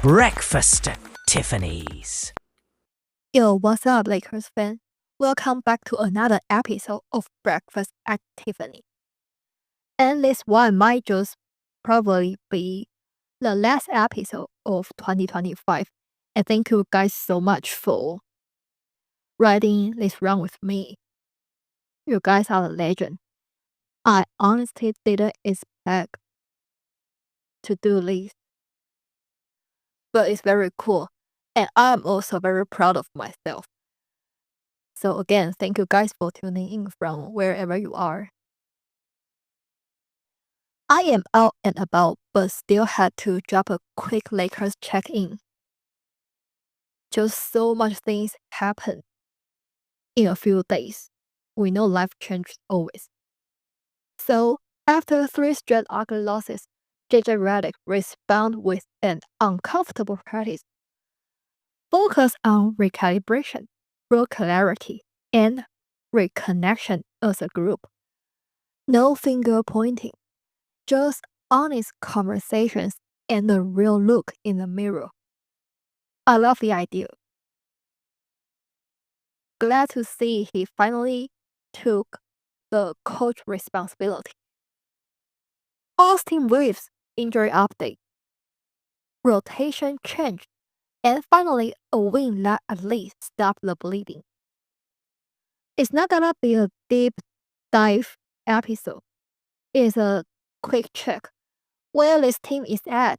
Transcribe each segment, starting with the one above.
Breakfast at Tiffany's. Yo, what's up, Lakers fan? Welcome back to another episode of Breakfast at Tiffany. And this one might just probably be the last episode of 2025. And thank you guys so much for riding this run with me. You guys are a legend. I honestly didn't expect to do this, but it's very cool. And I'm also very proud of myself. So again, thank you guys for tuning in from wherever you are. I am out and about, but still had to drop a quick Lakers check-in. Just so much things happen in a few days. We know life changes always. So, after 3 straight ugly losses, JJ Redick responded with an uncomfortable practice. Focus on recalibration, role clarity, and reconnection as a group. No finger pointing, just honest conversations and a real look in the mirror. I love the idea. Glad to see he finally took the coach responsibility. Austin Reaves injury update. Rotation change. And finally, a win that at least stopped the bleeding. It's not gonna be a deep dive episode. It's a quick check where this team is at,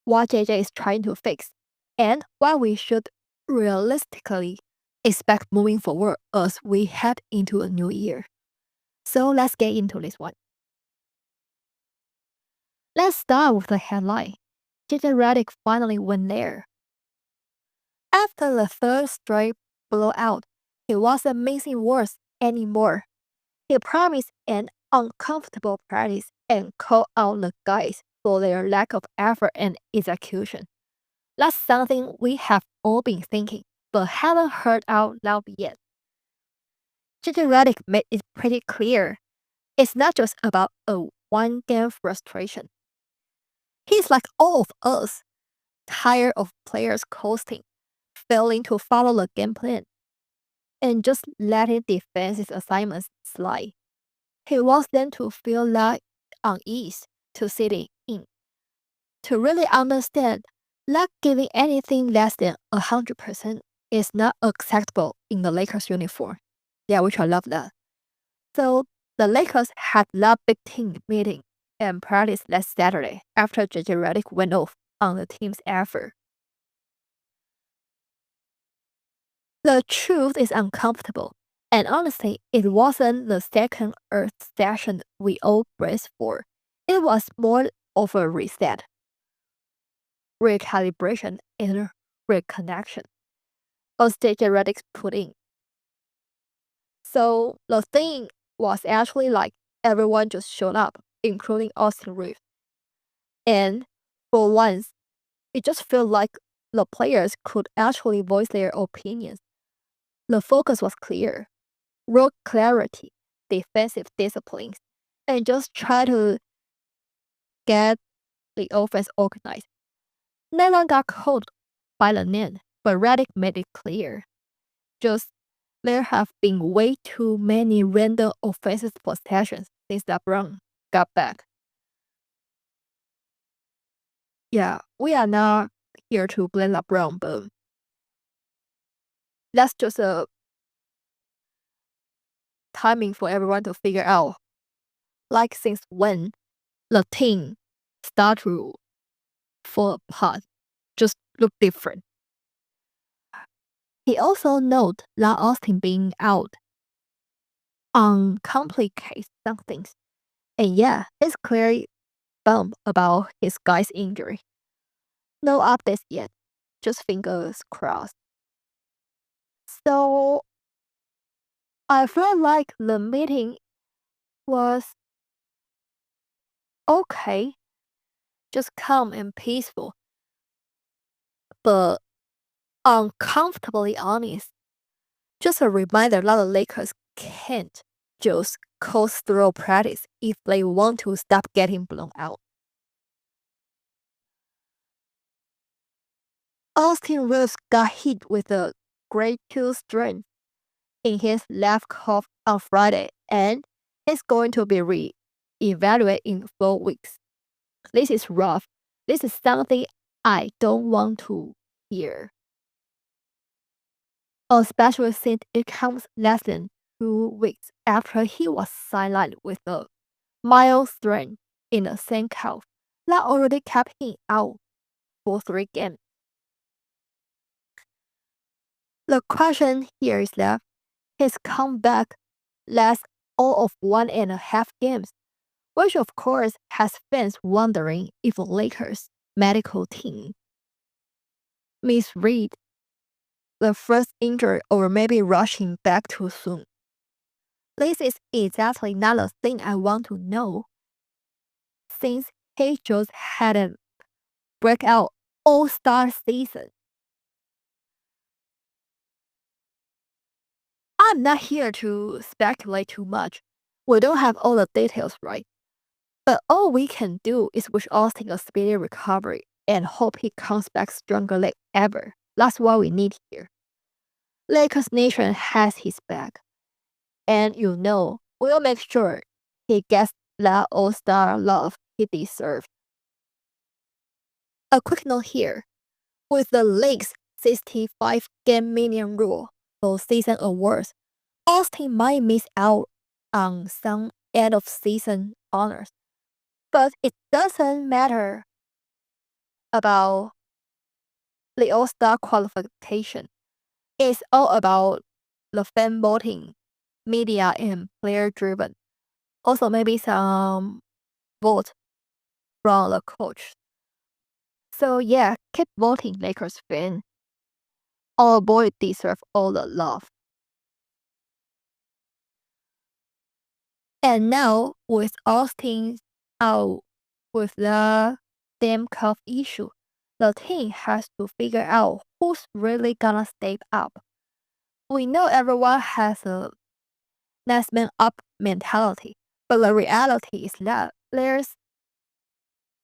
what JJ is trying to fix, and what we should realistically expect moving forward as we head into a new year. So let's get into this one. Let's start with the headline. JJ Redick finally went there. After the third straight blowout, he wasn't missing words anymore. He promised an uncomfortable practice and called out the guys for their lack of effort and execution. That's something we have all been thinking, but haven't heard out loud yet. JJ Redick made it pretty clear. It's not just about a one-game frustration. He's like all of us, tired of players coasting, failing to follow the game plan, and just letting defensive assignments slide. He wants them to feel that unease to sit in, to really understand that giving anything less than 100% is not acceptable in the Lakers uniform. Yeah, which I love that. So the Lakers had that big team meeting and practice last Saturday after JJ Redick went off on the team's effort. The truth is uncomfortable, and honestly, it wasn't the second Earth session we all braced for. It was more of a reset, recalibration, and reconnection, as JJ Redick put in. So the thing was actually like everyone just showed up, including Austin Reaves. And for once, it just felt like the players could actually voice their opinions. The focus was clear, role clarity, defensive disciplines, and just try to get the offense organized. No one got caught by the net, but Redick made it clear. Just there have been way too many random offensive possessions since LeBron got back. Yeah, we are not here to blame LeBron, but that's just a timing for everyone to figure out. Like since when the team start to fall apart, just look different. He also noted that Austin being out uncomplicates some things. And yeah, he's clearly bummed about his guy's injury. No updates yet, just fingers crossed. So I felt like the meeting was okay, just calm and peaceful, but uncomfortably honest. Just a reminder that the Lakers can't just coast through practice if they want to stop getting blown out. Austin Reaves got hit with a grade 2 strain in his left calf on Friday, and he's going to be re-evaluated in 4 weeks. This is rough. This is something I don't want to hear. Especially since it comes less than 2 weeks after he was sidelined with a mild strain in the same calf that already kept him out for 3 games. The question here is that his comeback lasts all of 1.5 games, which of course has fans wondering if the Lakers medical team misread the first injury or maybe rushing back too soon. This is exactly not the thing I want to know, since he just had a breakout all-star season. I'm not here to speculate too much. We don't have all the details right. But all we can do is wish Austin a speedy recovery and hope he comes back stronger than ever. That's what we need here. Lakers Nation has his back. And we'll make sure he gets that all-star love he deserves. A quick note here. With the league's 65-game minimum rule for season awards, Austin might miss out on some end-of-season honors. But it doesn't matter about the All-Star qualification. It's all about the fan voting, media, and player-driven. Also, maybe some vote from the coach. So yeah, keep voting, Lakers fan. Our boy deserves all the love. And now, with Austin out with the damn cuff issue, the team has to figure out who's really gonna step up. We know everyone has a next man up mentality, but the reality is that there's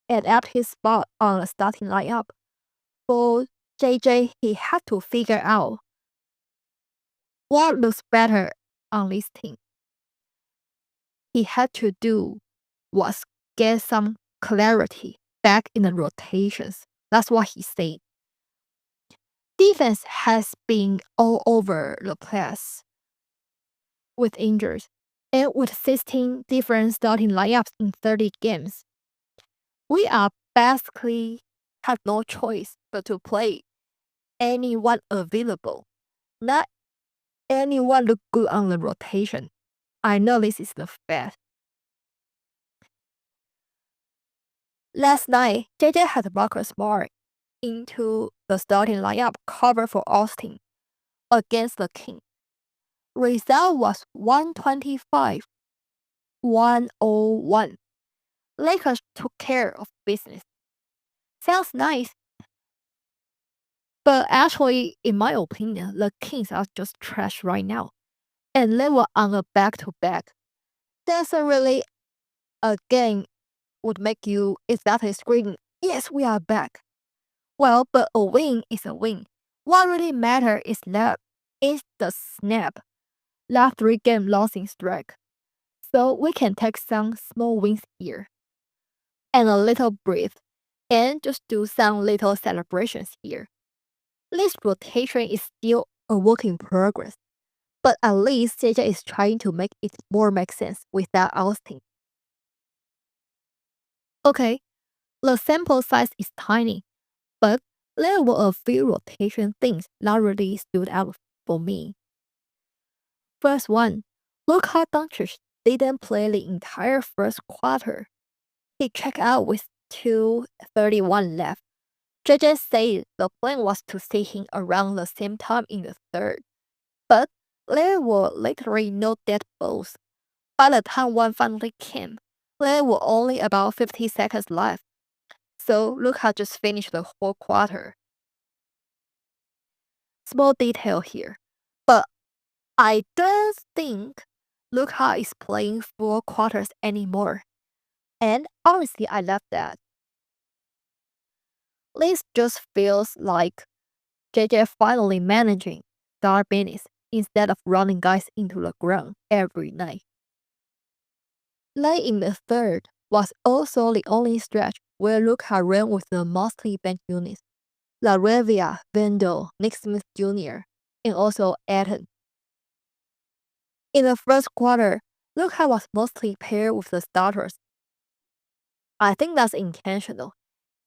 an empty spot on the starting lineup. For JJ, he had to figure out what looks better on this team. He had to do was get some clarity back in the rotations. That's what he said. Defense has been all over the place with injuries and with 16 different starting lineups in 30 games. We are basically have no choice but to play anyone available. Not anyone look good on the rotation. I know this is the fact. Last night, JJ had Marcus Smart into the starting lineup cover for Austin against the Kings. Result was 125-101. Lakers took care of business. Sounds nice. But actually, in my opinion, the Kings are just trash right now. And they were on a back-to-back. That's a really a game would make you exactly scream, yes, we are back. Well, but a win is a win. What really matters is that it's the snap, that 3-game losing streak. So we can take some small wins here. And a little breath. And just do some little celebrations here. This rotation is still a work in progress. But at least JJ is trying to make it more make sense without Austin. Okay, the sample size is tiny, but there were a few rotation things that really stood out for me. First one, Luka Doncic didn't play the entire first quarter. He checked out with 2:31 left. JJ said the plan was to see him around the same time in the third. But there were literally no dead balls. By the time one finally came, there were only about 50 seconds left. So Luka just finished the whole quarter. Small detail here, but I don't think Luka is playing full quarters anymore. And honestly, I love that. This just feels like JJ finally managing star business instead of running guys into the ground every night. Late in the third was also the only stretch where Luca ran with the mostly bench units. La Revia, Vendel, Nick Smith Jr., and also Etten. In the first quarter, Luca was mostly paired with the starters. I think that's intentional.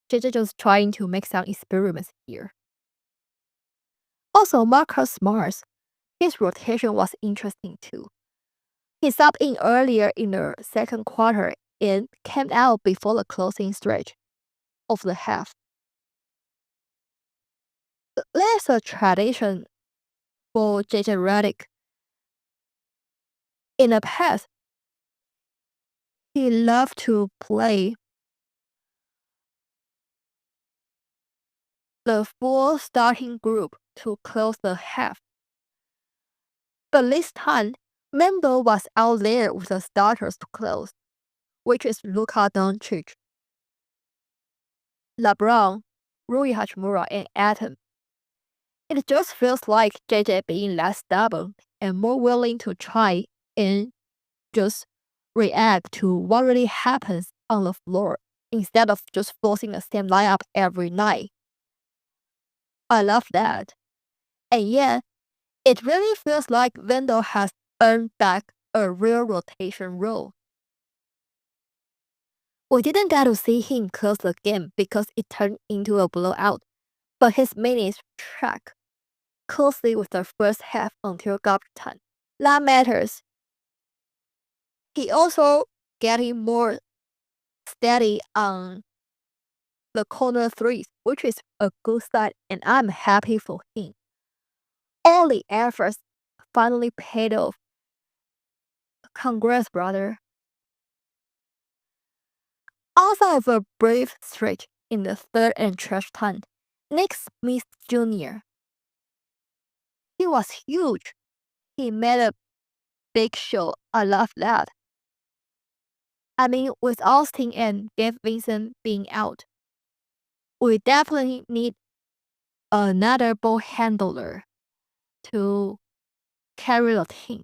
JJ just trying to make some experiments here. Also, Marcus Smart, his rotation was interesting too. He subbed in earlier in the second quarter and came out before the closing stretch of the half. There's a tradition for JJ Redick. In the past, he loved to play the full starting group to close the half. But this time, Membo was out there with the starters to close, which is Luka Doncic, LeBron, Rui Hachimura, and Atom. It just feels like JJ being less stubborn and more willing to try and just react to what really happens on the floor instead of just forcing the same lineup every night. I love that. And yeah, it really feels like Vendel has earned back a real rotation role. We didn't get to see him close the game because it turned into a blowout, but his minutes track closely with the first half until garbage time. That matters. He also getting more steady on the corner threes, which is a good sign, and I'm happy for him. All the efforts finally paid off. Congrats, brother. Outside of a brief stretch in the third and trash time, Nick Smith Jr. He was huge. He made a big show. I love that. I mean, with Austin and Gabe Vincent being out, we definitely need another ball handler to carry the team.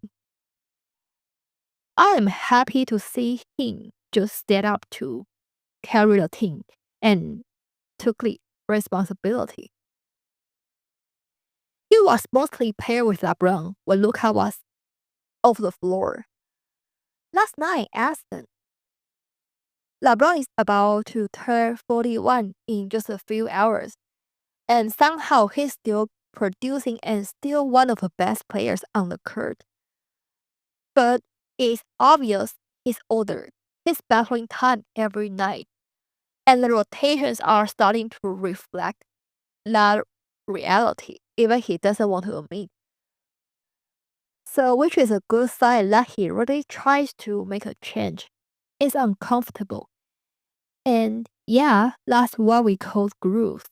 I am happy to see him just step up to carry the team and took the responsibility. He was mostly paired with LeBron when Luka was off the floor. Last night, Aston. LeBron is about to turn 41 in just a few hours, and somehow he's still producing and still one of the best players on the court. But it's obvious he's older. He's battling time every night, and the rotations are starting to reflect that reality, even he doesn't want to admit. So, which is a good sign that he really tries to make a change. It's uncomfortable. And yeah, that's what we call growth.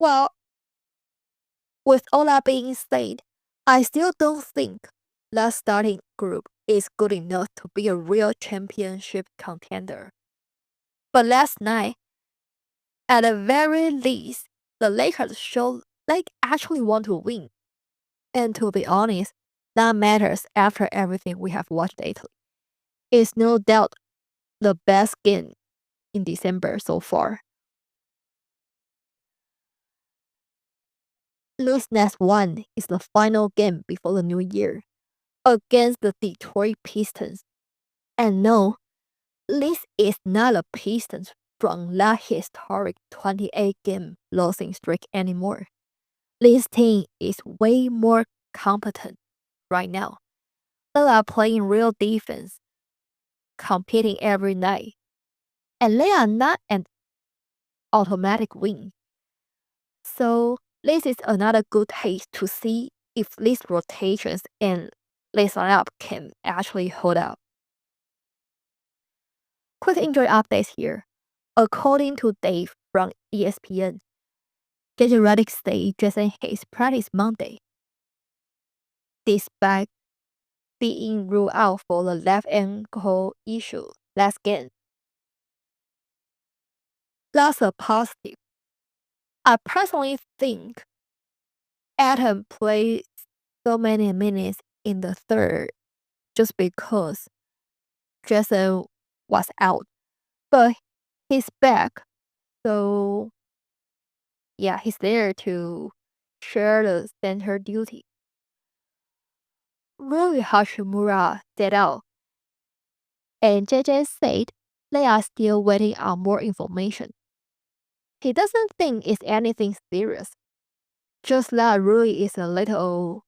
Well, with all that being said, I still don't think that starting group is good enough to be a real championship contender. But last night, at the very least, the Lakers showed they actually want to win. And to be honest, that matters after everything we have watched lately. It's no doubt the best game in December so far. Lose next one is the final game before the new year against the Detroit Pistons. And no, this is not a Pistons from that historic 28-game losing streak anymore. This team is way more competent right now. They are playing real defense, competing every night, and they are not an automatic win. So this is another good taste to see if these rotations and this lineup can actually hold up. Quick injury updates here. According to Dave from ESPN, JJ Redick said Jason Hayes practiced Monday, despite being ruled out for the left ankle issue last game. That's a positive. I personally think Adam played so many minutes in the third just because Jason was out. But he's back. So yeah, he's there to share the center duty. Really Hashimura said out. And JJ said they are still waiting on more information. He doesn't think it's anything serious. Just that Rui is a little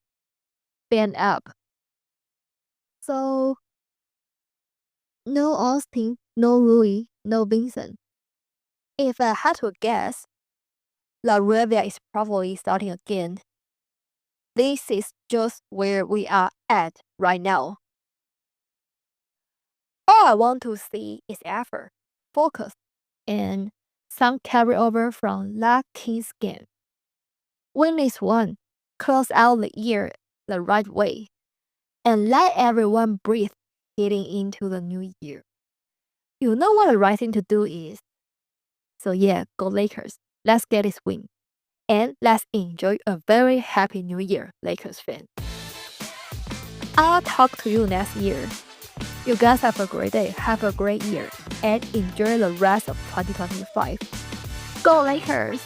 bent up. So no Austin, no Rui, no Vincent. If I had to guess, La Revia is probably starting again. This is just where we are at right now. All I want to see is effort, focus, and some carryover from last King's game. Win this one, close out the year the right way, and let everyone breathe heading into the new year. You know what the right thing to do is. So yeah, go Lakers. Let's get this win. And let's enjoy a very happy new year, Lakers fan. I'll talk to you next year. You guys have a great day, have a great year, and enjoy the rest of 2025. Go Lakers!